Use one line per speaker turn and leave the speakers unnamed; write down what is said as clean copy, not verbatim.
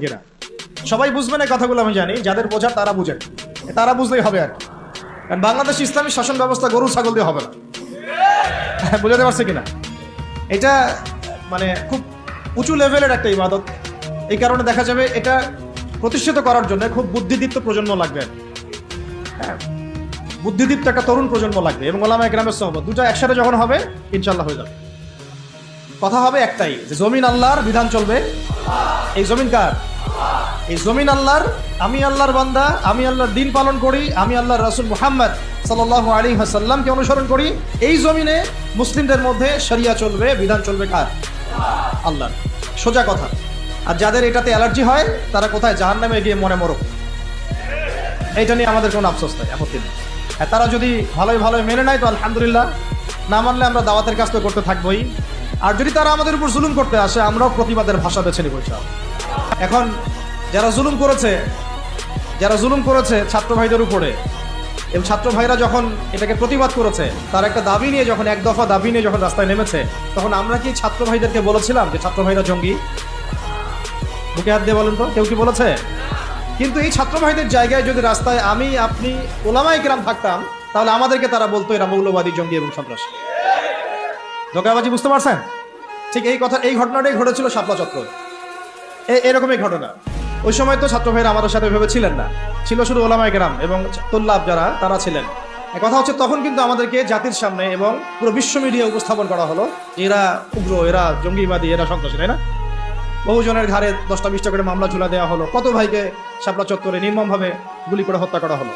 কিনা? সবাই বুঝবে না কথাগুলো আমি জানি, যাদের বোঝার তারা বুঝেন, তারা বুঝলেই হবে আর কি। কারণ বাংলাদেশ ইসলামী শাসন ব্যবস্থা গরু ছাগল দিয়ে হবে না। বোঝাতে পারছে কিনা? এটা মানে খুব উঁচু লেভেলের একটা ইবাদত। এই কারণে দেখা যাবে এটা প্রতিষ্ঠিত করার জন্য খুব বুদ্ধিদীপ্ত প্রজন্ম লাগবে। হ্যাঁ, বুদ্ধিদীপ্ত একটা তরুণ প্রজন্ম লাগবে এবং ওলামায়ে কেরামের সোহবত দুটো একসাথে যখন হবে ইনশাআল্লাহ হয়ে যাবে। কথা হবে একটাই, যে জমিন আল্লাহর, বিধান চলবে। এই জমিন কার? এই জমিন আল্লাহর। আমি আল্লাহর বান্দা, আমি আল্লাহর দিন পালন করি, আমি আল্লাহর রাসূল মুহাম্মদ সাল্লাল্লাহু আলাইহি ওয়াসাল্লামকে অনুসরণ করি। এই জমিনে মুসলিমদের মধ্যে শরিয়া চলবে, বিধান চলবে কার? আল্লাহর। সোজা কথা। আর যাদের এটাতে অ্যালার্জি হয় তারা কোথায়? জাহান্নামে গিয়ে মনে মরক। এইটা নিয়ে আমাদের কোনো আফসোস নাই, আপত্তি নেই। হ্যাঁ, তারা যদি ভালোই ভালোই মেনে নেয় তো আলহামদুলিল্লাহ, না মানলে আমরা দাওয়াতের কাজ তো করতে থাকবোই। আর যদি তারা আমাদের উপর জুলুম করতে আসে আমরাও প্রতিবাদের ভাষা বেছে নিব ইনশাআল্লাহ। এখন যারা জুলুম করেছে ছাত্র ভাইদের উপরে, এবং ছাত্র ভাইরা যখন এটাকে প্রতিবাদ করেছে, তার একটা দাবি নিয়ে যখন এক দফা দাবি নিয়ে যখন রাস্তায় নেমেছে, তখন আমরা কি ছাত্র ভাইদেরকে বলেছিলাম যে ছাত্র ভাইরা জঙ্গি? বুকে হাত দিয়ে বলেন তো, কেউ কি বলেছে? কিন্তু এই ছাত্র ভাইদের জায়গায় যদি রাস্তায় আমি, আপনি, ওলামায়ে কেরাম থাকতাম, তাহলে আমাদেরকে তারা বলতো এরা মৌলবাদী, জঙ্গি এবং সন্ত্রাসী। ধোঁকাবাজি, বুঝতে পারছেন? ঠিক এই ঘটনাটাই ঘটেছিল শাপলা চত্বর। এরকমই ঘটনা। ওই সময় তো ছাত্র ভাইরা আমাদের সাথে ভেবে ছিলেন না, ছিল শুধু ওলামায়ে কেরাম এবং তুল্লাব যারা, তারা ছিলেন। কথা হচ্ছে তখন কিন্তু আমাদেরকে জাতির সামনে এবং পুরো বিশ্ব মিডিয়া উপস্থাপন করা হলো এরা উগ্র, এরা জঙ্গিবাদী, এরা সন্ত্রাসী, তাই না? বহুজনের ঘাড়ে 10টা 20টা করে মামলা ঝুলা দেওয়া হলো, কত ভাইকে শাপলা চত্বরে নির্মমভাবে গুলি করে হত্যা করা হলো।